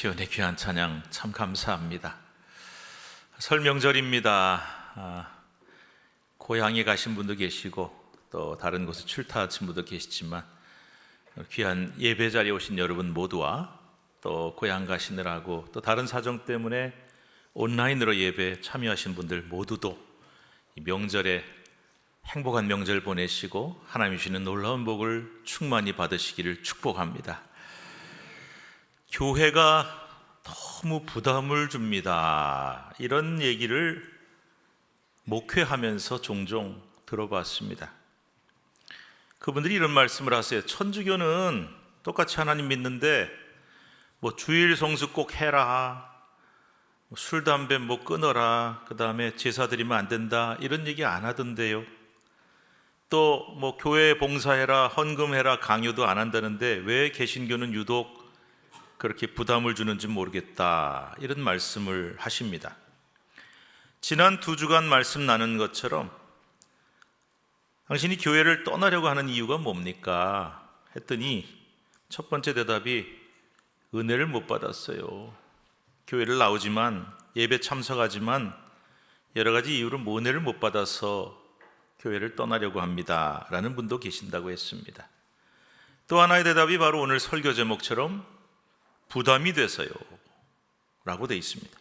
시온의 귀한 찬양 참 감사합니다. 설 명절입니다. 고향에 가신 분도 계시고 또 다른 곳에 출타하신 분도 계시지만 귀한 예배 자리에 오신 여러분 모두와 또 고향 가시느라고 또 다른 사정 때문에 온라인으로 예배 참여하신 분들 모두도 이 명절에 행복한 명절 보내시고 하나님이 주시는 놀라운 복을 충만히 받으시기를 축복합니다. 교회가 너무 부담을 줍니다. 이런 얘기를 목회하면서 종종 들어봤습니다. 그분들이 이런 말씀을 하세요. 천주교는 똑같이 하나님 믿는데 뭐 주일 성수 꼭 해라, 술 담배 뭐 끊어라, 그 다음에 제사 드리면 안 된다, 이런 얘기 안 하던데요. 또 뭐 교회 봉사해라, 헌금해라 강요도 안 한다는데 왜 개신교는 유독 그렇게 부담을 주는지 모르겠다, 이런 말씀을 하십니다. 지난 2주간 말씀 나눈 것처럼 당신이 교회를 떠나려고 하는 이유가 뭡니까? 했더니 첫 번째 대답이 은혜를 못 받았어요. 교회를 나오지만 예배 참석하지만 여러 가지 이유로 은혜를 못 받아서 교회를 떠나려고 합니다 라는 분도 계신다고 했습니다. 또 하나의 대답이 바로 오늘 설교 제목처럼 부담이 돼서요 라고 되어 있습니다.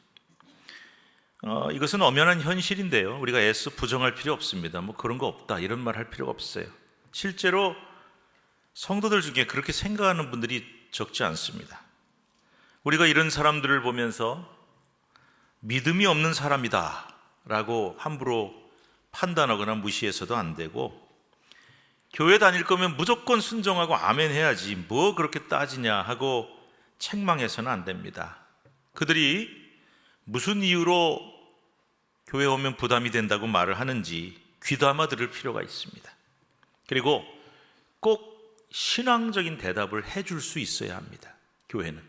이것은 엄연한 현실인데요, 우리가 애써 부정할 필요 없습니다. 뭐 그런 거 없다 이런 말 할 필요가 없어요. 실제로 성도들 중에 그렇게 생각하는 분들이 적지 않습니다. 우리가 이런 사람들을 보면서 믿음이 없는 사람이다 라고 함부로 판단하거나 무시해서도 안 되고, 교회 다닐 거면 무조건 순종하고 아멘 해야지 뭐 그렇게 따지냐 하고 책망해서는 안 됩니다. 그들이 무슨 이유로 교회 오면 부담이 된다고 말을 하는지 귀담아 들을 필요가 있습니다. 그리고 꼭 신앙적인 대답을 해줄 수 있어야 합니다. 교회는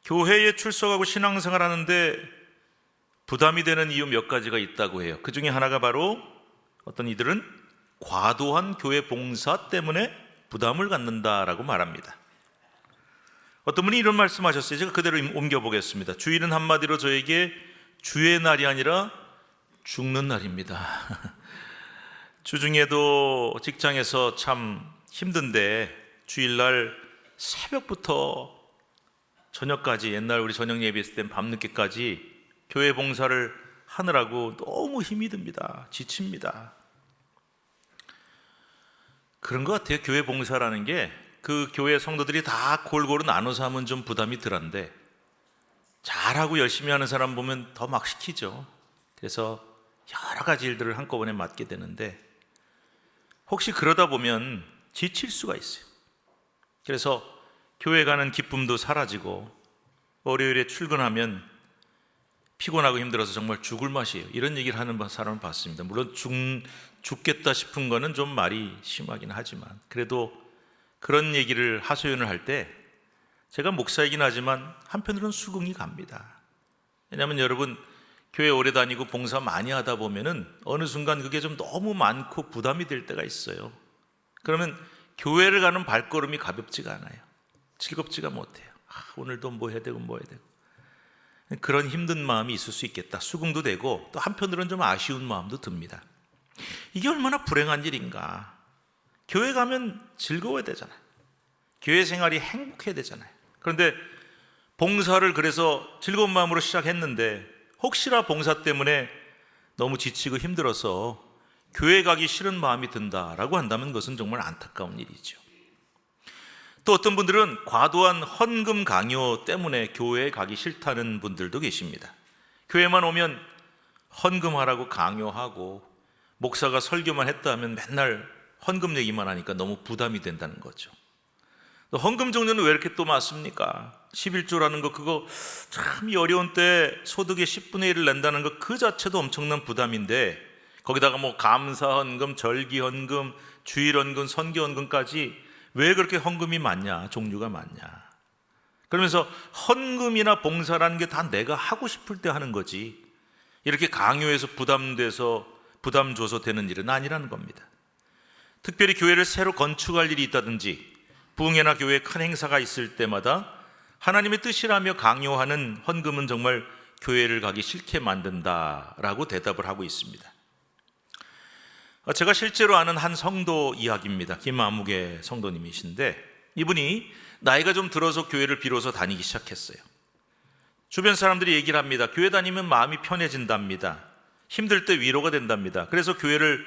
교회에 출석하고 신앙생활 하는데 부담이 되는 이유 몇 가지가 있다고 해요. 그 중에 하나가 바로 어떤 이들은 과도한 교회 봉사 때문에 부담을 갖는다라고 말합니다. 어떤 분이 이런 말씀하셨어요. 제가 그대로 옮겨보겠습니다. 주일은 한마디로 저에게 주의 날이 아니라 죽는 날입니다. 주중에도 직장에서 참 힘든데 주일날 새벽부터 저녁까지, 옛날 우리 저녁 예배했을 땐 밤늦게까지 교회 봉사를 하느라고 너무 힘이 듭니다. 지칩니다. 그런 것 같아요. 교회 봉사라는 게 그 교회 성도들이 다 골고루 나눠서 하면 좀 부담이 덜한데 잘하고 열심히 하는 사람 보면 더 막 시키죠. 그래서 여러 가지 일들을 한꺼번에 맡게 되는데 혹시 그러다 보면 지칠 수가 있어요. 그래서 교회 가는 기쁨도 사라지고 월요일에 출근하면 피곤하고 힘들어서 정말 죽을 맛이에요. 이런 얘기를 하는 사람을 봤습니다. 물론 죽겠다 싶은 거는 좀 말이 심하긴 하지만 그래도 그런 얘기를 하소연을 할 때 제가 목사이긴 하지만 한편으로는 수긍이 갑니다. 왜냐하면 여러분 교회 오래 다니고 봉사 많이 하다 보면은 어느 순간 그게 좀 너무 많고 부담이 될 때가 있어요. 그러면 교회를 가는 발걸음이 가볍지가 않아요. 즐겁지가 못해요. 오늘도 뭐 해야 되고 뭐 해야 되고 그런 힘든 마음이 있을 수 있겠다. 수긍도 되고 또 한편으로는 좀 아쉬운 마음도 듭니다. 이게 얼마나 불행한 일인가. 교회 가면 즐거워야 되잖아요. 교회 생활이 행복해야 되잖아요. 그런데 봉사를 그래서 즐거운 마음으로 시작했는데 혹시나 봉사 때문에 너무 지치고 힘들어서 교회 가기 싫은 마음이 든다라고 한다면 그것은 정말 안타까운 일이죠. 또 어떤 분들은 과도한 헌금 강요 때문에 교회에 가기 싫다는 분들도 계십니다. 교회만 오면 헌금하라고 강요하고 목사가 설교만 했다 하면 맨날 헌금 얘기만 하니까 너무 부담이 된다는 거죠. 헌금 종류는 왜 이렇게 또 많습니까? 11조라는 거 그거 참 어려운 때 소득의 10분의 1을 낸다는 거 그 자체도 엄청난 부담인데 거기다가 뭐 감사 헌금, 절기 헌금, 주일 헌금, 선교 헌금까지 왜 그렇게 헌금이 많냐, 종류가 많냐. 그러면서 헌금이나 봉사라는 게 다 내가 하고 싶을 때 하는 거지 이렇게 강요해서 부담 줘서 되는 일은 아니라는 겁니다. 특별히 교회를 새로 건축할 일이 있다든지 부흥회나 교회에 큰 행사가 있을 때마다 하나님의 뜻이라며 강요하는 헌금은 정말 교회를 가기 싫게 만든다라고 대답을 하고 있습니다. 제가 실제로 아는 한 성도 이야기입니다. 김아무개 성도님이신데 이분이 나이가 좀 들어서 교회를 비로소 다니기 시작했어요. 주변 사람들이 얘기를 합니다. 교회 다니면 마음이 편해진답니다. 힘들 때 위로가 된답니다. 그래서 교회를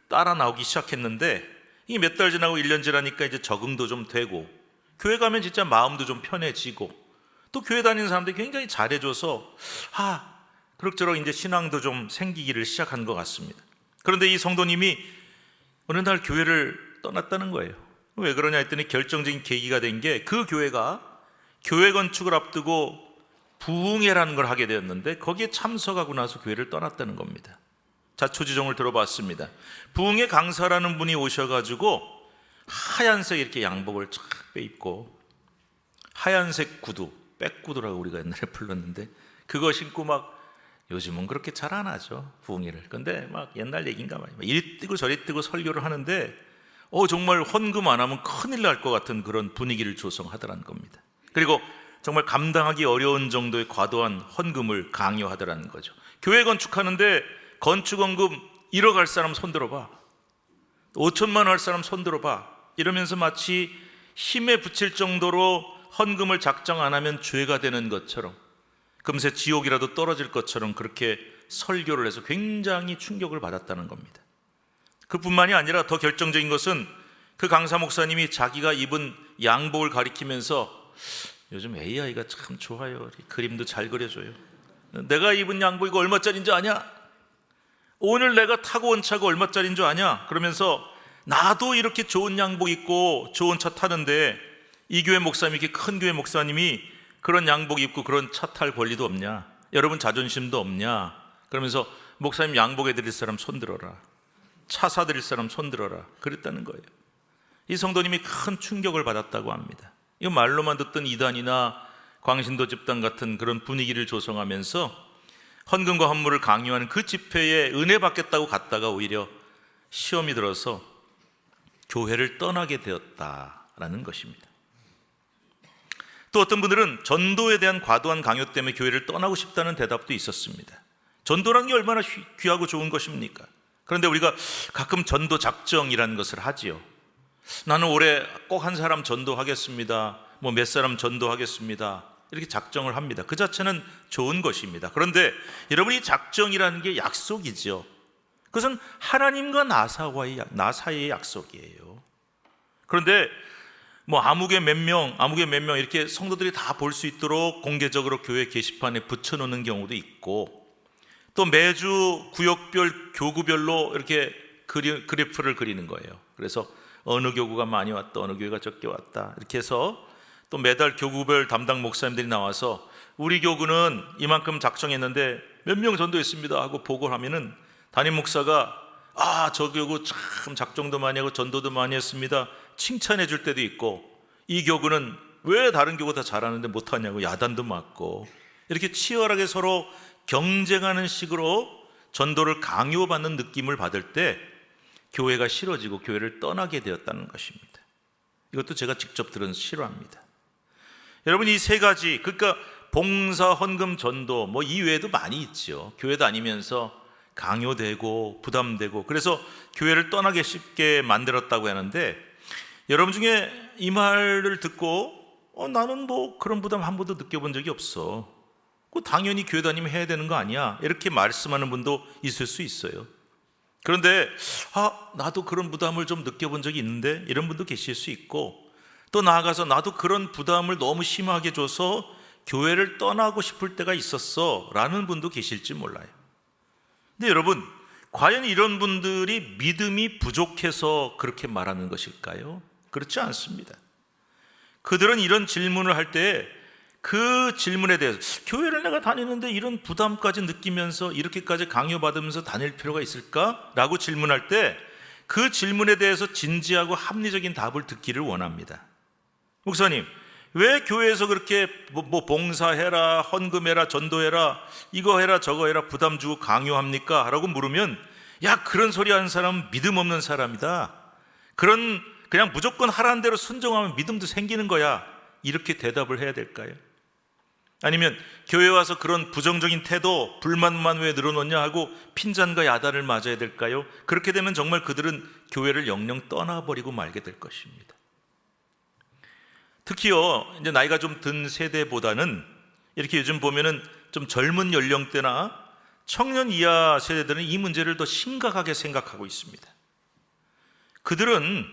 따라 나오기 시작했는데 이게 몇 달 지나고 1년 지나니까 이제 적응도 좀 되고 교회 가면 진짜 마음도 좀 편해지고 또 교회 다니는 사람들이 굉장히 잘해줘서 그럭저럭 이제 신앙도 좀 생기기를 시작한 것 같습니다. 그런데 이 성도님이 어느 날 교회를 떠났다는 거예요. 왜 그러냐 했더니 결정적인 계기가 된 게 그 교회가 교회 건축을 앞두고 부흥회라는 걸 하게 되었는데 거기에 참석하고 나서 교회를 떠났다는 겁니다. 자초지종을 들어봤습니다. 부흥회 강사라는 분이 오셔가지고 하얀색 이렇게 양복을 쫙 빼입고 하얀색 구두, 백구두라고 우리가 옛날에 불렀는데 그거 신고 막 요즘은 그렇게 잘 안 하죠, 부흥회를. 근데 막 옛날 얘기인가 봐요. 이리 뛰고 저리 뛰고 설교를 하는데 정말 헌금 안 하면 큰일 날 것 같은 그런 분위기를 조성하더라는 겁니다. 그리고 정말 감당하기 어려운 정도의 과도한 헌금을 강요하더라는 거죠. 교회 건축하는데 건축원금 1억 할 사람 손들어봐, 5천만 원 할 사람 손들어봐 이러면서 마치 힘에 붙일 정도로 헌금을 작정 안 하면 죄가 되는 것처럼 금세 지옥이라도 떨어질 것처럼 그렇게 설교를 해서 굉장히 충격을 받았다는 겁니다. 그뿐만이 아니라 더 결정적인 것은 그 강사 목사님이 자기가 입은 양복을 가리키면서 요즘 AI가 참 좋아요. 그림도 잘 그려줘요. 내가 입은 양복 이거 얼마짜리인 줄 아냐? 오늘 내가 타고 온 차가 얼마짜리인 줄 아냐? 그러면서 나도 이렇게 좋은 양복 입고 좋은 차 타는데 이 교회 목사님이, 이렇게 큰 교회 목사님이 그런 양복 입고 그런 차 탈 권리도 없냐? 여러분 자존심도 없냐? 그러면서 목사님 양복에 드릴 사람 손들어라, 차 사드릴 사람 손들어라 그랬다는 거예요. 이 성도님이 큰 충격을 받았다고 합니다. 이거 말로만 듣던 이단이나 광신도 집단 같은 그런 분위기를 조성하면서 헌금과 헌물을 강요하는 그 집회에 은혜 받겠다고 갔다가 오히려 시험이 들어서 교회를 떠나게 되었다라는 것입니다. 또 어떤 분들은 전도에 대한 과도한 강요 때문에 교회를 떠나고 싶다는 대답도 있었습니다. 전도라는 게 얼마나 귀하고 좋은 것입니까? 그런데 우리가 가끔 전도 작정이라는 것을 하지요. 나는 올해 꼭 한 사람 전도하겠습니다, 몇 사람 전도하겠습니다 이렇게 작정을 합니다. 그 자체는 좋은 것입니다. 그런데 여러분, 이 작정이라는 게 약속이죠. 그것은 하나님과 나 사이의 약속이에요. 그런데 아무개 몇 명 이렇게 성도들이 다 볼 수 있도록 공개적으로 교회 게시판에 붙여놓는 경우도 있고, 또 매주 구역별 교구별로 이렇게 그래프를 그리는 거예요. 그래서 어느 교구가 많이 왔다, 어느 교회가 적게 왔다 이렇게 해서 또 매달 교구별 담당 목사님들이 나와서 우리 교구는 이만큼 작정했는데 몇 명 전도했습니다 하고 보고를 하면은 담임 목사가 저 교구 참 작정도 많이 하고 전도도 많이 했습니다 칭찬해 줄 때도 있고, 이 교구는 왜 다른 교구 다 잘하는데 못하냐고 야단도 맞고, 이렇게 치열하게 서로 경쟁하는 식으로 전도를 강요받는 느낌을 받을 때 교회가 싫어지고 교회를 떠나게 되었다는 것입니다. 이것도 제가 직접 들은 실화입니다. 여러분, 이 세 가지, 그러니까 봉사, 헌금, 전도 이 외에도 많이 있죠. 교회 다니면서 강요되고 부담되고 그래서 교회를 떠나기 쉽게 만들었다고 하는데, 여러분 중에 이 말을 듣고 나는 그런 부담 한 번도 느껴본 적이 없어, 당연히 교회 다니면 해야 되는 거 아니야 이렇게 말씀하는 분도 있을 수 있어요. 그런데 나도 그런 부담을 좀 느껴본 적이 있는데 이런 분도 계실 수 있고, 또 나아가서 나도 그런 부담을 너무 심하게 줘서 교회를 떠나고 싶을 때가 있었어 라는 분도 계실지 몰라요. 근데 여러분, 과연 이런 분들이 믿음이 부족해서 그렇게 말하는 것일까요? 그렇지 않습니다. 그들은 이런 질문을 할 때 그 질문에 대해서 교회를 내가 다니는데 이런 부담까지 느끼면서 이렇게까지 강요받으면서 다닐 필요가 있을까? 라고 질문할 때 그 질문에 대해서 진지하고 합리적인 답을 듣기를 원합니다. 목사님, 왜 교회에서 그렇게 봉사해라, 헌금해라, 전도해라, 이거 해라 저거 해라 부담 주고 강요합니까? 라고 물으면, 그런 소리 하는 사람은 믿음 없는 사람이다, 그냥 무조건 하라는 대로 순종하면 믿음도 생기는 거야, 이렇게 대답을 해야 될까요? 아니면 교회 와서 그런 부정적인 태도, 불만만 왜 늘어놓냐 하고 핀잔과 야단을 맞아야 될까요? 그렇게 되면 정말 그들은 교회를 영영 떠나버리고 말게 될 것입니다. 특히요, 이제 나이가 좀 든 세대보다는 이렇게 요즘 보면은 좀 젊은 연령대나 청년 이하 세대들은 이 문제를 더 심각하게 생각하고 있습니다. 그들은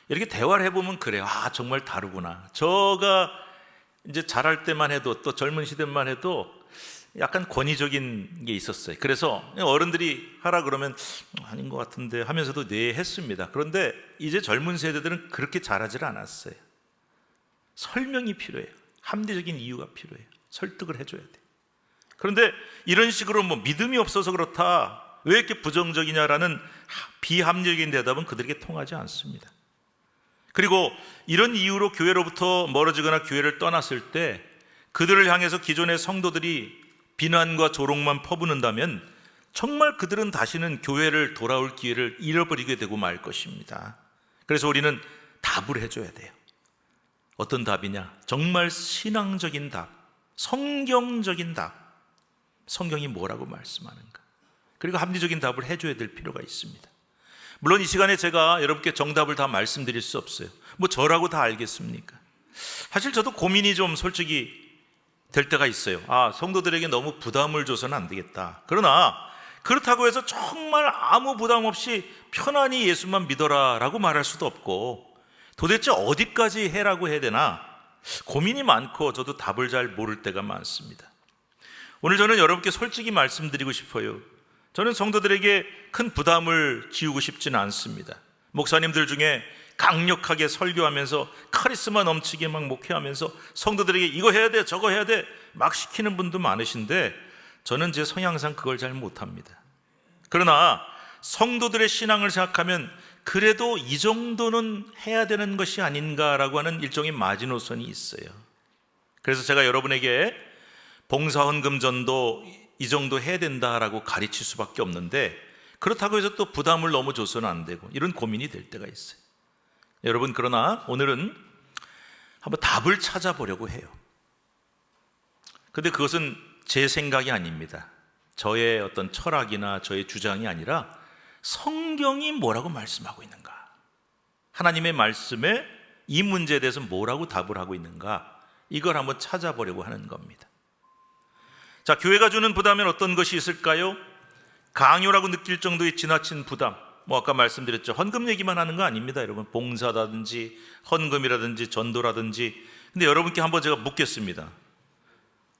이렇게 대화를 해보면 그래요. 아, 정말 다르구나. 저가 이제 자랄 때만 해도, 또 젊은 시대만 해도 약간 권위적인 게 있었어요. 그래서 어른들이 하라 그러면 아닌 것 같은데 하면서도 네 했습니다. 그런데 이제 젊은 세대들은 그렇게 잘하질 않았어요. 설명이 필요해요. 합리적인 이유가 필요해요. 설득을 해줘야 돼요. 그런데 이런 식으로 뭐 믿음이 없어서 그렇다, 왜 이렇게 부정적이냐라는 비합리적인 대답은 그들에게 통하지 않습니다. 그리고 이런 이유로 교회로부터 멀어지거나 교회를 떠났을 때 그들을 향해서 기존의 성도들이 비난과 조롱만 퍼붓는다면 정말 그들은 다시는 교회를 돌아올 기회를 잃어버리게 되고 말 것입니다. 그래서 우리는 답을 해줘야 돼요. 어떤 답이냐? 정말 신앙적인 답, 성경적인 답. 성경이 뭐라고 말씀하는가? 그리고 합리적인 답을 해줘야 될 필요가 있습니다. 물론 이 시간에 제가 여러분께 정답을 다 말씀드릴 수 없어요. 뭐 저라고 다 알겠습니까? 사실 저도 고민이 좀 솔직히 될 때가 있어요. 아, 성도들에게 너무 부담을 줘서는 안 되겠다. 그러나 그렇다고 해서 정말 아무 부담 없이 편안히 예수만 믿어라 라고 말할 수도 없고, 도대체 어디까지 해라고 해야 되나 고민이 많고 저도 답을 잘 모를 때가 많습니다. 오늘 저는 여러분께 솔직히 말씀드리고 싶어요. 저는 성도들에게 큰 부담을 지우고 싶지는 않습니다. 목사님들 중에 강력하게 설교하면서 카리스마 넘치게 막 목회하면서 성도들에게 이거 해야 돼 저거 해야 돼 막 시키는 분도 많으신데 저는 제 성향상 그걸 잘 못합니다. 그러나 성도들의 신앙을 생각하면 그래도 이 정도는 해야 되는 것이 아닌가라고 하는 일종의 마지노선이 있어요. 그래서 제가 여러분에게 봉사헌금 전도 이 정도 해야 된다라고 가르칠 수밖에 없는데, 그렇다고 해서 또 부담을 너무 줘서는 안 되고 이런 고민이 될 때가 있어요. 여러분, 그러나 오늘은 한번 답을 찾아보려고 해요. 근데 그것은 제 생각이 아닙니다. 저의 어떤 철학이나 저의 주장이 아니라 성경이 뭐라고 말씀하고 있는가, 하나님의 말씀에 이 문제에 대해서 뭐라고 답을 하고 있는가, 이걸 한번 찾아보려고 하는 겁니다. 자, 교회가 주는 부담엔 어떤 것이 있을까요? 강요라고 느낄 정도의 지나친 부담, 뭐 아까 말씀드렸죠. 헌금 얘기만 하는 거 아닙니다, 여러분. 봉사라든지 헌금이라든지 전도라든지. 근데 여러분께 한번 제가 묻겠습니다.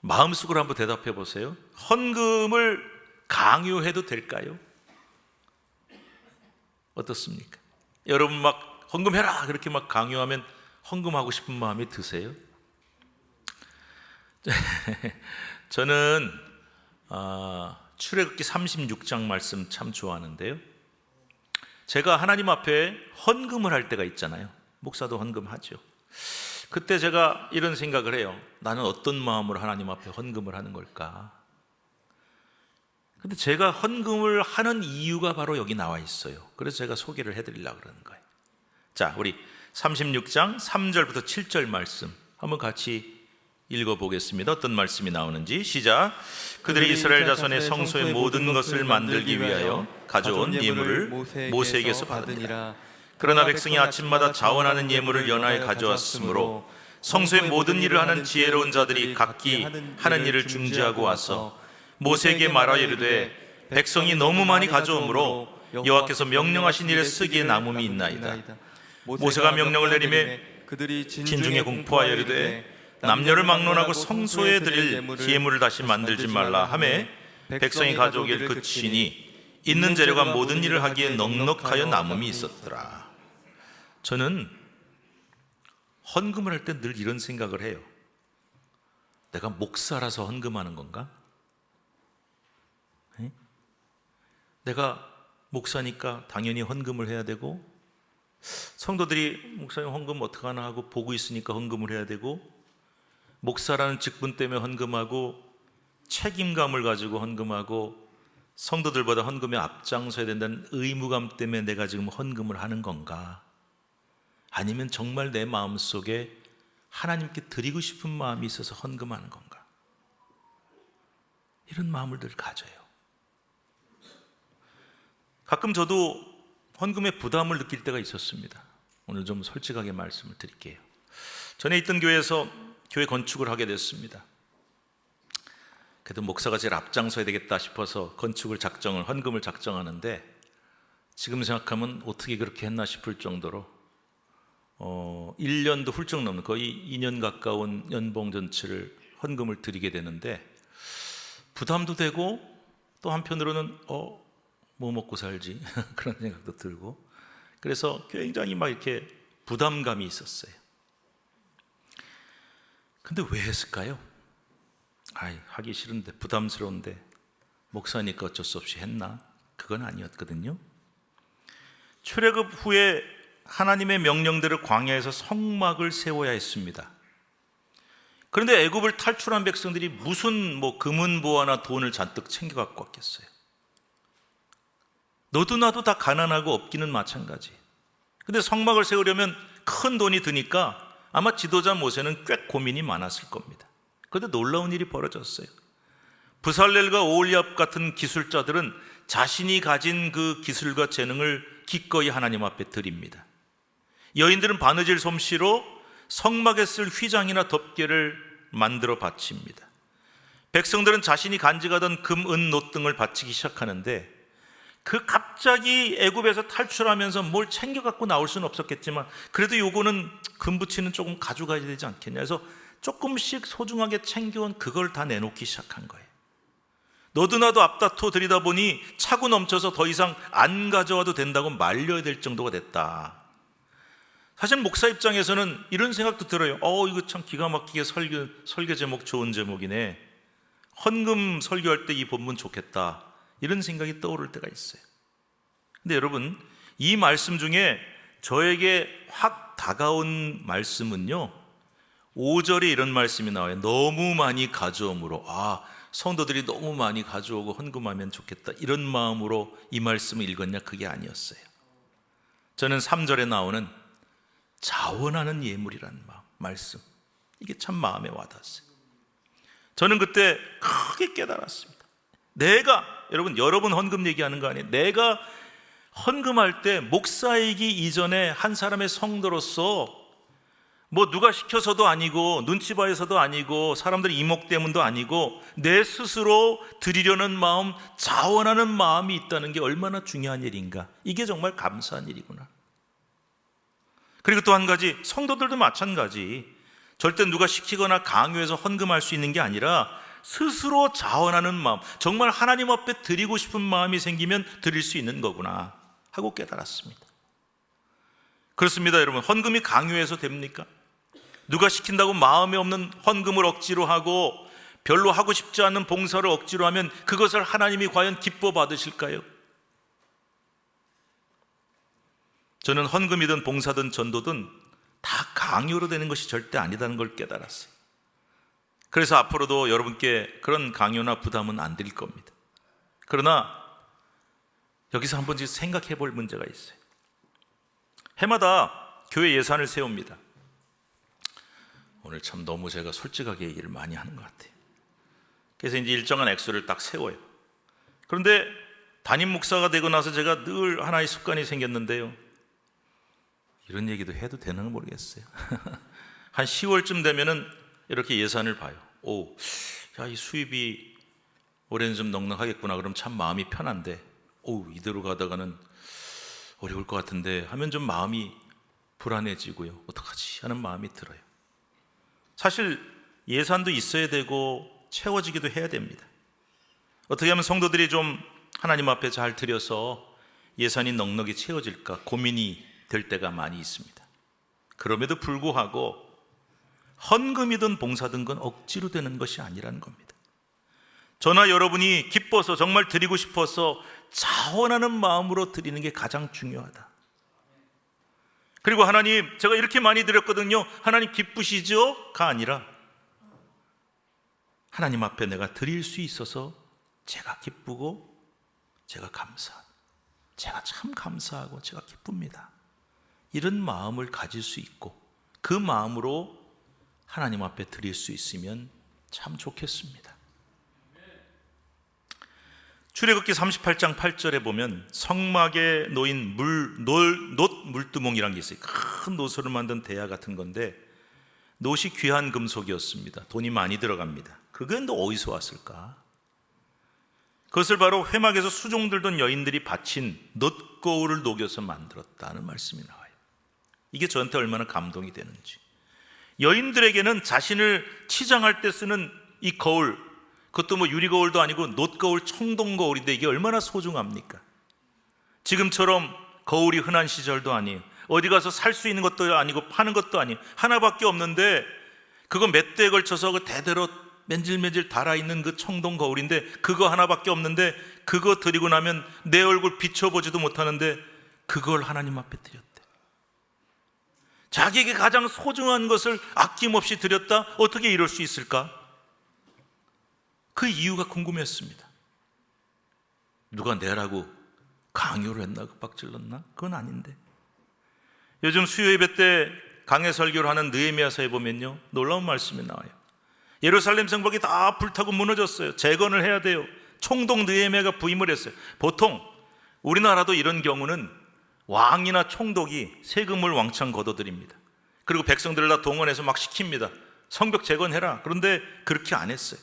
마음속으로 한번 대답해 보세요. 헌금을 강요해도 될까요? 어떻습니까? 여러분 막 헌금해라 그렇게 막 강요하면 헌금하고 싶은 마음이 드세요? 저는 출애굽기 36장 말씀 참 좋아하는데요. 제가 하나님 앞에 헌금을 할 때가 있잖아요. 목사도 헌금하죠. 그때 제가 이런 생각을 해요. 나는 어떤 마음으로 하나님 앞에 헌금을 하는 걸까? 근데 제가 헌금을 하는 이유가 바로 여기 나와 있어요. 그래서 제가 소개를 해드리려고 그러는 거예요. 자, 우리 36장 3절부터 7절 말씀 한번 같이 읽어보겠습니다. 어떤 말씀이 나오는지 시작. 그들이 이스라엘 자손의 성소의 모든 것을 만들기 위하여 가져온 예물을 모세에게서 받으니라. 그러나 백성이 아침마다 자원하는 예물을 연하에 가져왔으므로 성소의 모든 일을 하는 지혜로운 자들이 각기 하는 일을 중지하고 와서 모세에게 말하여 이르되 백성이 너무 많이 가져오므로 여호와께서 명령하신 일에 쓰기에 남음이 있나이다. 모세가 명령을 내리매 그들이 진중에 공포하여 이르되 남녀를 막론하고 성소에 드릴 예물을 다시 만들지 말라 하매 백성이 가져오길 그치니 있는 재료가 모든 일을 하기에 넉넉하여 남음이 있었더라. 저는 헌금을 할 때 늘 이런 생각을 해요. 내가 목사라서 헌금하는 건가? 내가 목사니까 당연히 헌금을 해야 되고, 성도들이 목사님 헌금 어떡하나 하고 보고 있으니까 헌금을 해야 되고, 목사라는 직분 때문에 헌금하고 책임감을 가지고 헌금하고 성도들보다 헌금에 앞장서야 된다는 의무감 때문에 내가 지금 헌금을 하는 건가? 아니면 정말 내 마음속에 하나님께 드리고 싶은 마음이 있어서 헌금하는 건가? 이런 마음을 늘 가져요. 가끔 저도 헌금에 부담을 느낄 때가 있었습니다. 오늘 좀 솔직하게 말씀을 드릴게요. 전에 있던 교회에서 교회 건축을 하게 됐습니다. 그래도 목사가 제일 앞장서야 되겠다 싶어서 건축을 헌금을 작정하는데, 지금 생각하면 어떻게 그렇게 했나 싶을 정도로 1년도 훌쩍 넘는 거의 2년 가까운 연봉 전체를 헌금을 드리게 되는데, 부담도 되고 또 한편으로는 뭐 먹고 살지 그런 생각도 들고, 그래서 굉장히 막 이렇게 부담감이 있었어요. 근데 왜 했을까요? 하기 싫은데, 부담스러운데 목사니까 어쩔 수 없이 했나? 그건 아니었거든요. 출애굽 후에 하나님의 명령대로 광야에서 성막을 세워야 했습니다. 그런데 애굽을 탈출한 백성들이 무슨 금은보화나 돈을 잔뜩 챙겨 갖고 왔겠어요? 너도 나도 다 가난하고 없기는 마찬가지. 근데 성막을 세우려면 큰 돈이 드니까 아마 지도자 모세는 꽤 고민이 많았을 겁니다. 그런데 놀라운 일이 벌어졌어요. 브살렐과 오홀리압 같은 기술자들은 자신이 가진 그 기술과 재능을 기꺼이 하나님 앞에 드립니다. 여인들은 바느질 솜씨로 성막에 쓸 휘장이나 덮개를 만들어 바칩니다. 백성들은 자신이 간직하던 금, 은, 노 등을 바치기 시작하는데, 그 갑자기 애굽에서 탈출하면서 뭘 챙겨 갖고 나올 수는 없었겠지만 그래도 요거는 금붙이는 조금 가져가야 되지 않겠냐 해서 조금씩 소중하게 챙겨온 그걸 다 내놓기 시작한 거예요. 너도 나도 앞다퉈 드리다 보니 차고 넘쳐서 더 이상 안 가져와도 된다고 말려야 될 정도가 됐다. 사실 목사 입장에서는 이런 생각도 들어요. 이거 참 기가 막히게 설교 제목 좋은 제목이네. 헌금 설교할 때 이 본문 좋겠다. 이런 생각이 떠오를 때가 있어요. 근데 여러분, 이 말씀 중에 저에게 확 다가온 말씀은요, 5절에 이런 말씀이 나와요. 너무 많이 가져옴으로, 성도들이 너무 많이 가져오고 헌금하면 좋겠다, 이런 마음으로 이 말씀을 읽었냐? 그게 아니었어요. 저는 3절에 나오는 자원하는 예물이라는 말씀, 이게 참 마음에 와닿았어요. 저는 그때 크게 깨달았습니다. 여러분 헌금 얘기하는 거 아니에요? 내가 헌금할 때 목사이기 이전에 한 사람의 성도로서 누가 시켜서도 아니고 눈치 봐서도 아니고 사람들의 이목 때문도 아니고 내 스스로 드리려는 마음, 자원하는 마음이 있다는 게 얼마나 중요한 일인가. 이게 정말 감사한 일이구나. 그리고 또 한 가지, 성도들도 마찬가지. 절대 누가 시키거나 강요해서 헌금할 수 있는 게 아니라 스스로 자원하는 마음, 정말 하나님 앞에 드리고 싶은 마음이 생기면 드릴 수 있는 거구나 하고 깨달았습니다. 그렇습니다, 여러분. 헌금이 강요해서 됩니까? 누가 시킨다고 마음에 없는 헌금을 억지로 하고 별로 하고 싶지 않은 봉사를 억지로 하면 그것을 하나님이 과연 기뻐 받으실까요? 저는 헌금이든 봉사든 전도든 다 강요로 되는 것이 절대 아니다는 걸 깨달았어요. 그래서 앞으로도 여러분께 그런 강요나 부담은 안 드릴 겁니다. 그러나 여기서 한 번씩 생각해 볼 문제가 있어요. 해마다 교회 예산을 세웁니다. 오늘 참 너무 제가 솔직하게 얘기를 많이 하는 것 같아요. 그래서 이제 일정한 액수를 딱 세워요. 그런데 담임 목사가 되고 나서 제가 늘 하나의 습관이 생겼는데요. 이런 얘기도 해도 되는 건 모르겠어요. 한 10월쯤 되면은 이렇게 예산을 봐요. 이 수입이 올해는 좀 넉넉하겠구나. 그럼 참 마음이 편한데, 이대로 가다가는 어려울 것 같은데 하면 좀 마음이 불안해지고요. 어떡하지 하는 마음이 들어요. 사실 예산도 있어야 되고 채워지기도 해야 됩니다. 어떻게 하면 성도들이 좀 하나님 앞에 잘 드려서 예산이 넉넉히 채워질까 고민이 될 때가 많이 있습니다. 그럼에도 불구하고 헌금이든 봉사든 건 억지로 되는 것이 아니라는 겁니다. 저나 여러분이 기뻐서 정말 드리고 싶어서 자원하는 마음으로 드리는 게 가장 중요하다. 그리고 하나님, 제가 이렇게 많이 드렸거든요, 하나님 기쁘시죠?가 아니라 하나님 앞에 내가 드릴 수 있어서 제가 기쁘고 제가 참 감사하고 제가 기쁩니다. 이런 마음을 가질 수 있고 그 마음으로 하나님 앞에 드릴 수 있으면 참 좋겠습니다. 출애굽기 38장 8절에 보면 성막에 놓인 놋 물두멍이라는 게 있어요. 큰 놋으로 만든 대야 같은 건데 놋이 귀한 금속이었습니다. 돈이 많이 들어갑니다. 그건 또 어디서 왔을까? 그것을 바로 회막에서 수종 들던 여인들이 바친 놋거울을 녹여서 만들었다는 말씀이 나와요. 이게 저한테 얼마나 감동이 되는지. 여인들에게는 자신을 치장할 때 쓰는 이 거울, 그것도 뭐 유리거울도 아니고 놋거울, 청동거울인데 이게 얼마나 소중합니까? 지금처럼 거울이 흔한 시절도 아니에요. 어디 가서 살 수 있는 것도 아니고 파는 것도 아니에요. 하나밖에 없는데 그거 몇 대에 걸쳐서 그 대대로 맨질맨질 달아있는 그 청동거울인데 그거 하나밖에 없는데 그거 드리고 나면 내 얼굴 비춰보지도 못하는데 그걸 하나님 앞에 드렸대. 자기에게 가장 소중한 것을 아낌없이 드렸다? 어떻게 이럴 수 있을까? 그 이유가 궁금했습니다. 누가 내라고 강요를 했나? 윽박질렀나? 그건 아닌데. 요즘 수요 예배 때 강해 설교를 하는 느헤미야서에 보면요, 놀라운 말씀이 나와요. 예루살렘 성벽이 다 불타고 무너졌어요. 재건을 해야 돼요. 총독 느헤미야가 부임을 했어요. 보통 우리나라도 이런 경우는 왕이나 총독이 세금을 왕창 걷어들입니다. 그리고 백성들을 다 동원해서 막 시킵니다. 성벽 재건해라. 그런데 그렇게 안 했어요.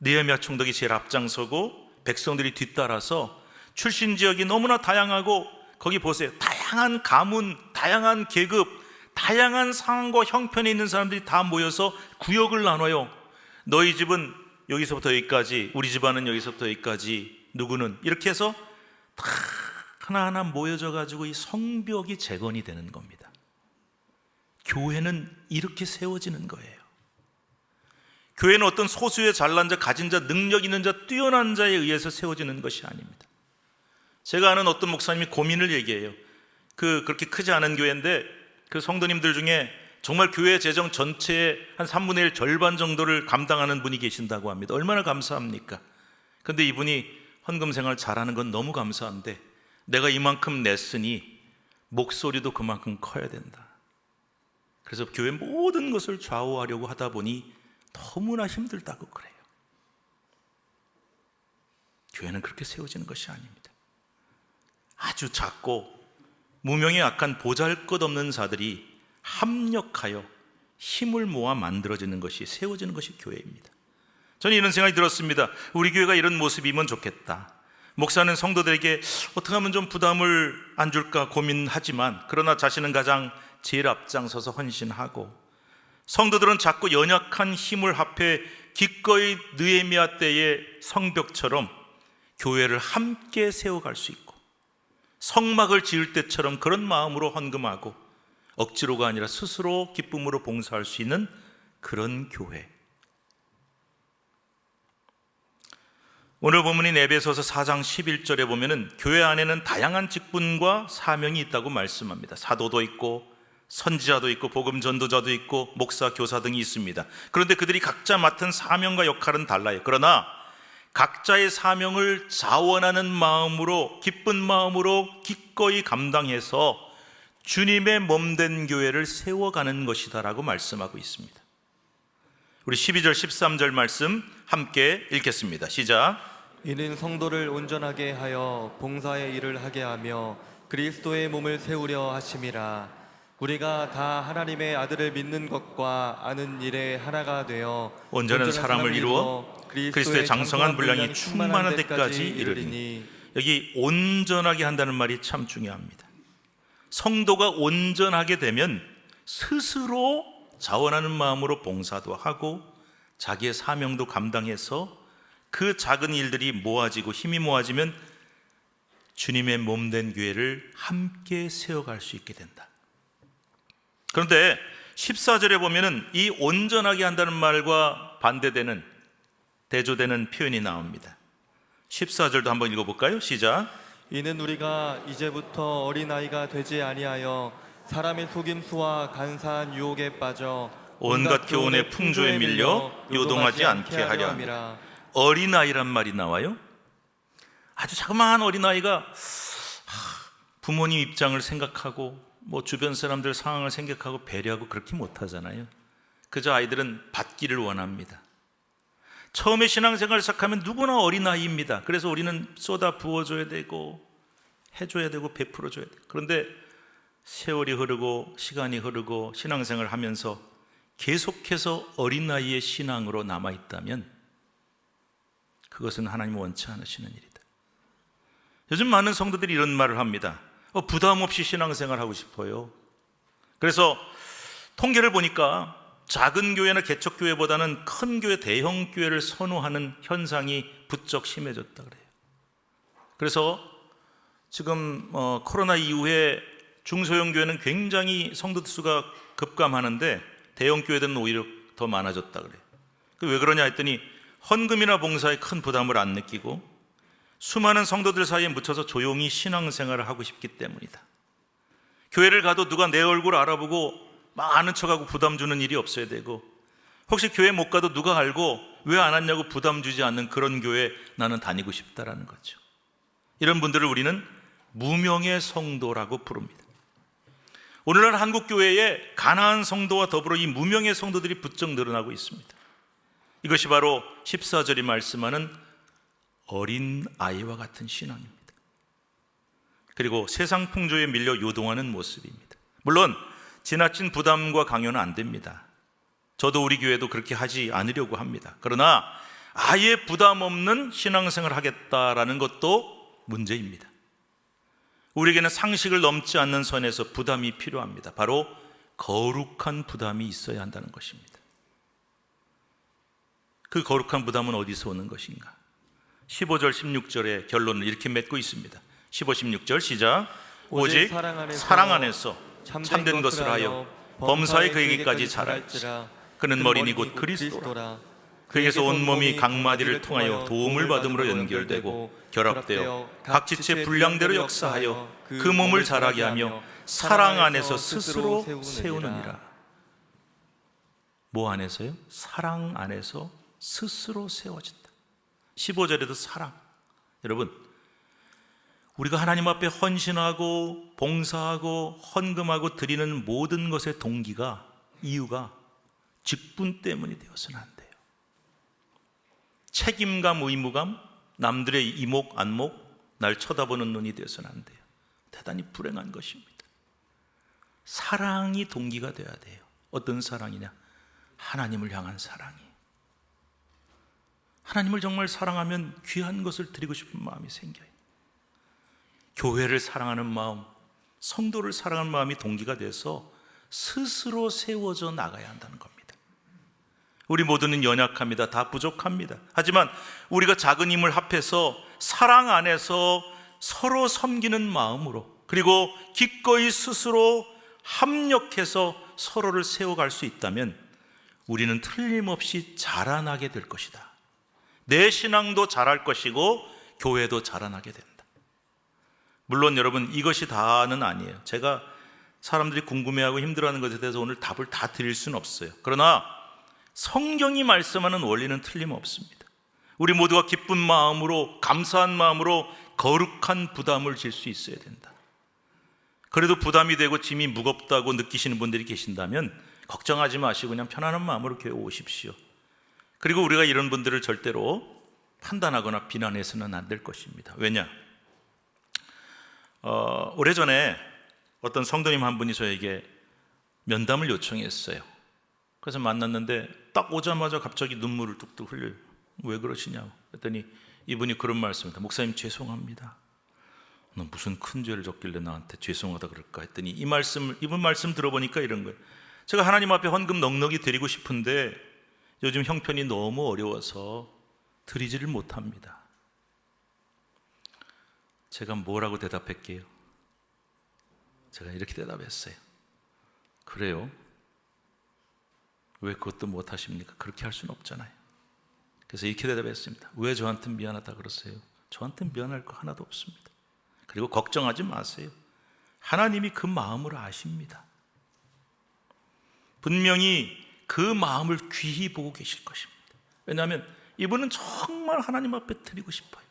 느헤미야 총독이 제일 앞장서고 백성들이 뒤따라서 출신 지역이 너무나 다양하고 거기 보세요. 다양한 가문, 다양한 계급, 다양한 상황과 형편에 있는 사람들이 다 모여서 구역을 나눠요. 너희 집은 여기서부터 여기까지, 우리 집안은 여기서부터 여기까지, 누구는 이렇게 해서 다 하나하나 모여져 가지고 이 성벽이 재건이 되는 겁니다. 교회는 이렇게 세워지는 거예요. 교회는 어떤 소수의 잘난 자, 가진 자, 능력 있는 자, 뛰어난 자에 의해서 세워지는 것이 아닙니다. 제가 아는 어떤 목사님이 고민을 얘기해요. 그렇게 크지 않은 교회인데 그 성도님들 중에 정말 교회 재정 전체의 한 3분의 1 절반 정도를 감당하는 분이 계신다고 합니다. 얼마나 감사합니까? 그런데 이분이 헌금 생활 잘하는 건 너무 감사한데 내가 이만큼 냈으니 목소리도 그만큼 커야 된다. 그래서 교회 모든 것을 좌우하려고 하다 보니 너무나 힘들다고 그래요. 교회는 그렇게 세워지는 것이 아닙니다. 아주 작고 무명에 약한 보잘것없는 자들이 합력하여 힘을 모아 만들어지는 것이, 세워지는 것이 교회입니다. 저는 이런 생각이 들었습니다. 우리 교회가 이런 모습이면 좋겠다. 목사는 성도들에게 어떻게 하면 좀 부담을 안 줄까 고민하지만 그러나 자신은 가장 제일 앞장서서 헌신하고 성도들은 자꾸 연약한 힘을 합해 기꺼이 느헤미야 때의 성벽처럼 교회를 함께 세워갈 수 있고 성막을 지을 때처럼 그런 마음으로 헌금하고 억지로가 아니라 스스로 기쁨으로 봉사할 수 있는 그런 교회. 오늘 본문인 에베소서 4장 11절에 보면은 교회 안에는 다양한 직분과 사명이 있다고 말씀합니다. 사도도 있고 선지자도 있고 복음 전도자도 있고 목사, 교사 등이 있습니다. 그런데 그들이 각자 맡은 사명과 역할은 달라요. 그러나 각자의 사명을 자원하는 마음으로, 기쁜 마음으로 기꺼이 감당해서 주님의 몸된 교회를 세워가는 것이다라고 말씀하고 있습니다. 우리 12절 13절 말씀 함께 읽겠습니다. 시작. 이는 성도를 온전하게 하여 봉사의 일을 하게 하며 그리스도의 몸을 세우려 하심이라. 우리가 다 하나님의 아들을 믿는 것과 아는 일에 하나가 되어 온전한 사람을 이루어 그리스도의 장성한 분량이 충만한 데까지 이르리니. 여기 온전하게 한다는 말이 참 중요합니다. 성도가 온전하게 되면 스스로 자원하는 마음으로 봉사도 하고 자기의 사명도 감당해서 그 작은 일들이 모아지고 힘이 모아지면 주님의 몸된 교회를 함께 세워갈 수 있게 된다. 그런데 14절에 보면은 이 온전하게 한다는 말과 반대되는, 대조되는 표현이 나옵니다. 14절도 한번 읽어볼까요? 시작. 이는 우리가 이제부터 어린아이가 되지 아니하여 사람의 속임수와 간사한 유혹에 빠져 온갖 교훈의 풍조에 밀려 요동하지 않게 하려 함이라. 어린아이란 말이 나와요. 아주 자그마한 어린아이가 부모님 입장을 생각하고 뭐 주변 사람들 상황을 생각하고 배려하고 그렇게 못하잖아요. 그저 아이들은 받기를 원합니다. 처음에 신앙생활을 시작하면 누구나 어린아이입니다. 그래서 우리는 쏟아 부어줘야 되고 해줘야 되고 베풀어줘야 돼요. 그런데 세월이 흐르고 시간이 흐르고 신앙생활을 하면서 계속해서 어린아이의 신앙으로 남아있다면 그것은 하나님 원치 않으시는 일이다. 요즘 많은 성도들이 이런 말을 합니다. 부담 없이 신앙생활 하고 싶어요. 그래서 통계를 보니까 작은 교회나 개척교회보다는 큰 교회, 대형 교회를 선호하는 현상이 부쩍 심해졌다 그래요. 그래서 지금 코로나 이후에 중소형 교회는 굉장히 성도 수가 급감하는데 대형 교회들은 오히려 더 많아졌다 그래요. 왜 그러냐 했더니 헌금이나 봉사에 큰 부담을 안 느끼고 수많은 성도들 사이에 묻혀서 조용히 신앙생활을 하고 싶기 때문이다. 교회를 가도 누가 내 얼굴 알아보고 막 아는 척하고 부담 주는 일이 없어야 되고, 혹시 교회 못 가도 누가 알고 왜 안 왔냐고 부담 주지 않는 그런 교회 나는 다니고 싶다라는 거죠. 이런 분들을 우리는 무명의 성도라고 부릅니다. 오늘날 한국 교회에 가난한 성도와 더불어 이 무명의 성도들이 부쩍 늘어나고 있습니다. 이것이 바로 14절이 말씀하는 어린 아이와 같은 신앙입니다. 그리고 세상 풍조에 밀려 요동하는 모습입니다. 물론 지나친 부담과 강요는 안 됩니다. 저도 우리 교회도 그렇게 하지 않으려고 합니다. 그러나 아예 부담 없는 신앙생활을 하겠다라는 것도 문제입니다. 우리에게는 상식을 넘지 않는 선에서 부담이 필요합니다. 바로 거룩한 부담이 있어야 한다는 것입니다. 그 거룩한 부담은 어디서 오는 것인가? 15절 16절의 결론을 이렇게 맺고 있습니다. 15, 16절 시작. 오직 사랑 안에서 참된 것을 하여 범사에 그에게까지 자랄지. 그는 머리니 곧 그리스도라. 그에게서 온몸이 각 마디를 통하여 도움을 받음으로 연결되고 결합되어 각 지체 분량대로 역사하여 그 몸을 자라게 하며 사랑 안에서 스스로 세우느니라. 뭐 안에서요? 사랑 안에서 스스로 세워진다. 15절에도 사랑. 여러분, 우리가 하나님 앞에 헌신하고 봉사하고 헌금하고 드리는 모든 것의 동기가, 이유가 직분 때문이 되어서는 안 돼요. 책임감, 의무감, 남들의 이목, 안목, 날 쳐다보는 눈이 되어서는 안 돼요. 대단히 불행한 것입니다. 사랑이 동기가 되어야 돼요. 어떤 사랑이냐? 하나님을 향한 사랑이. 하나님을 정말 사랑하면 귀한 것을 드리고 싶은 마음이 생겨요. 교회를 사랑하는 마음, 성도를 사랑하는 마음이 동기가 돼서 스스로 세워져 나가야 한다는 겁니다. 우리 모두는 연약합니다. 다 부족합니다. 하지만 우리가 작은 힘을 합해서 사랑 안에서 서로 섬기는 마음으로, 그리고 기꺼이 스스로 합력해서 서로를 세워갈 수 있다면 우리는 틀림없이 자라나게 될 것이다. 내 신앙도 자랄 것이고 교회도 자라나게 된다. 물론 여러분, 이것이 다는 아니에요. 제가 사람들이 궁금해하고 힘들어하는 것에 대해서 오늘 답을 다 드릴 수는 없어요. 그러나 성경이 말씀하는 원리는 틀림없습니다. 우리 모두가 기쁜 마음으로, 감사한 마음으로 거룩한 부담을 질 수 있어야 된다. 그래도 부담이 되고 짐이 무겁다고 느끼시는 분들이 계신다면 걱정하지 마시고 그냥 편안한 마음으로 교회 오십시오. 그리고 우리가 이런 분들을 절대로 판단하거나 비난해서는 안 될 것입니다. 왜냐? 오래전에 어떤 성도님 한 분이 저에게 면담을 요청했어요. 그래서 만났는데 딱 오자마자 갑자기 눈물을 뚝뚝 흘려요. 왜 그러시냐고 그랬더니 이분이 그런 말씀입니다. 목사님, 죄송합니다. 너 무슨 큰 죄를 졌길래 나한테 죄송하다 그럴까 했더니 이분 말씀 들어보니까 이런 거예요. 제가 하나님 앞에 헌금 넉넉히 드리고 싶은데 요즘 형편이 너무 어려워서 드리지를 못합니다. 제가 뭐라고 대답할게요? 제가 이렇게 대답했어요. 그래요? 왜 그것도 못하십니까? 그렇게 할 수는 없잖아요. 그래서 이렇게 대답했습니다. 왜 저한테 미안하다 그러세요? 저한테 미안할 거 하나도 없습니다. 그리고 걱정하지 마세요. 하나님이 그 마음을 아십니다. 분명히 그 마음을 귀히 보고 계실 것입니다. 왜냐하면 이분은 정말 하나님 앞에 드리고 싶어요.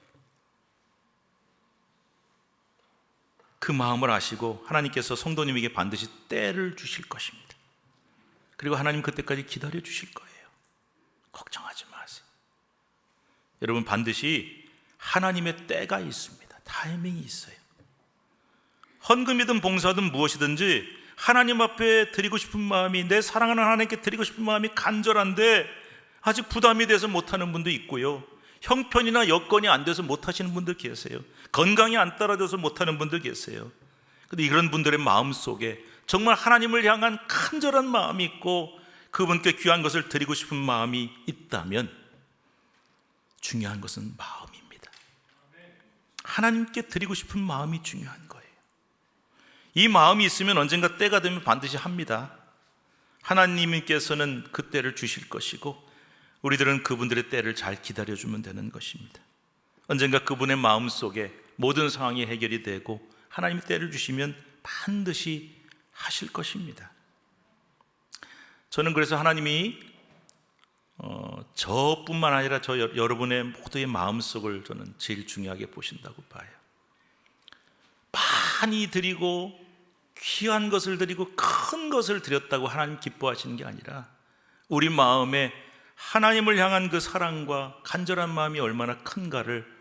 그 마음을 아시고 하나님께서 성도님에게 반드시 때를 주실 것입니다. 그리고 하나님 그때까지 기다려 주실 거예요. 걱정하지 마세요. 여러분, 반드시 하나님의 때가 있습니다. 타이밍이 있어요. 헌금이든 봉사든 무엇이든지 하나님 앞에 드리고 싶은 마음이, 내 사랑하는 하나님께 드리고 싶은 마음이 간절한데 아직 부담이 돼서 못하는 분도 있고요, 형편이나 여건이 안 돼서 못하시는 분들 계세요. 건강이 안 따라줘서 못하는 분들 계세요. 근데 이런 분들의 마음 속에 정말 하나님을 향한 간절한 마음이 있고 그분께 귀한 것을 드리고 싶은 마음이 있다면 중요한 것은 마음입니다. 하나님께 드리고 싶은 마음이 중요한 거예요. 이 마음이 있으면 언젠가 때가 되면 반드시 합니다. 하나님께서는 그 때를 주실 것이고 우리들은 그분들의 때를 잘 기다려주면 되는 것입니다. 언젠가 그분의 마음 속에 모든 상황이 해결이 되고 하나님의 때를 주시면 반드시 하실 것입니다. 저는 그래서 하나님이 저뿐만 아니라 여러분의 모두의 마음속을 저는 제일 중요하게 보신다고 봐요. 많이 드리고 귀한 것을 드리고 큰 것을 드렸다고 하나님 기뻐하시는 게 아니라 우리 마음에 하나님을 향한 그 사랑과 간절한 마음이 얼마나 큰가를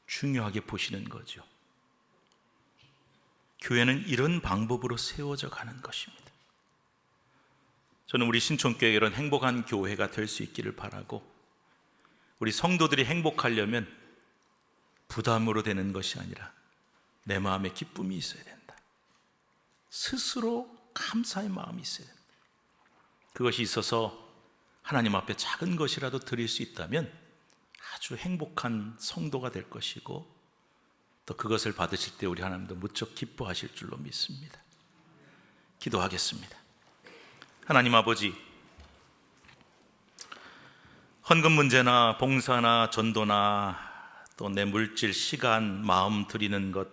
중요하게 보시는 거죠. 교회는 이런 방법으로 세워져 가는 것입니다. 저는 우리 신촌교회가 이런 행복한 교회가 될 수 있기를 바라고, 우리 성도들이 행복하려면 부담으로 되는 것이 아니라 내 마음에 기쁨이 있어야 된다. 스스로 감사의 마음이 있어야 된다. 그것이 있어서 하나님 앞에 작은 것이라도 드릴 수 있다면 아주 행복한 성도가 될 것이고, 또 그것을 받으실 때 우리 하나님도 무척 기뻐하실 줄로 믿습니다. 기도하겠습니다. 하나님 아버지, 헌금 문제나 봉사나 전도나 또 내 물질, 시간, 마음 드리는 것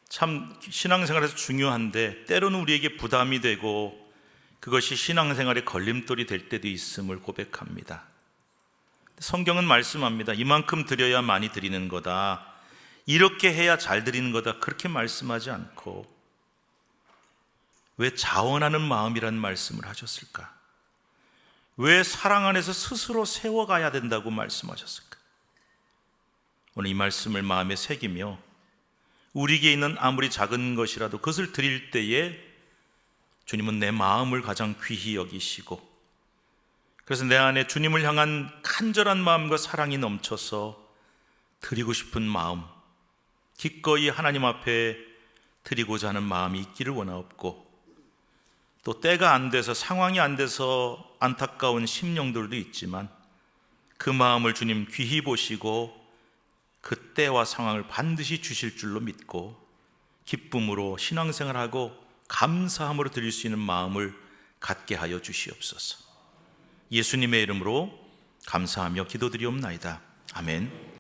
참 신앙생활에서 중요한데 때로는 우리에게 부담이 되고 그것이 신앙생활의 걸림돌이 될 때도 있음을 고백합니다. 성경은 말씀합니다. 이만큼 드려야 많이 드리는 거다, 이렇게 해야 잘 드리는 거다, 그렇게 말씀하지 않고 왜 자원하는 마음이라는 말씀을 하셨을까? 왜 사랑 안에서 스스로 세워가야 된다고 말씀하셨을까? 오늘 이 말씀을 마음에 새기며 우리에게 있는 아무리 작은 것이라도 그것을 드릴 때에 주님은 내 마음을 가장 귀히 여기시고, 그래서 내 안에 주님을 향한 간절한 마음과 사랑이 넘쳐서 드리고 싶은 마음, 기꺼이 하나님 앞에 드리고자 하는 마음이 있기를 원하옵고, 또 때가 안 돼서, 상황이 안 돼서 안타까운 심령들도 있지만 그 마음을 주님 귀히 보시고 그 때와 상황을 반드시 주실 줄로 믿고 기쁨으로 신앙생활하고 감사함으로 드릴 수 있는 마음을 갖게 하여 주시옵소서. 예수님의 이름으로 감사하며 기도드리옵나이다. 아멘.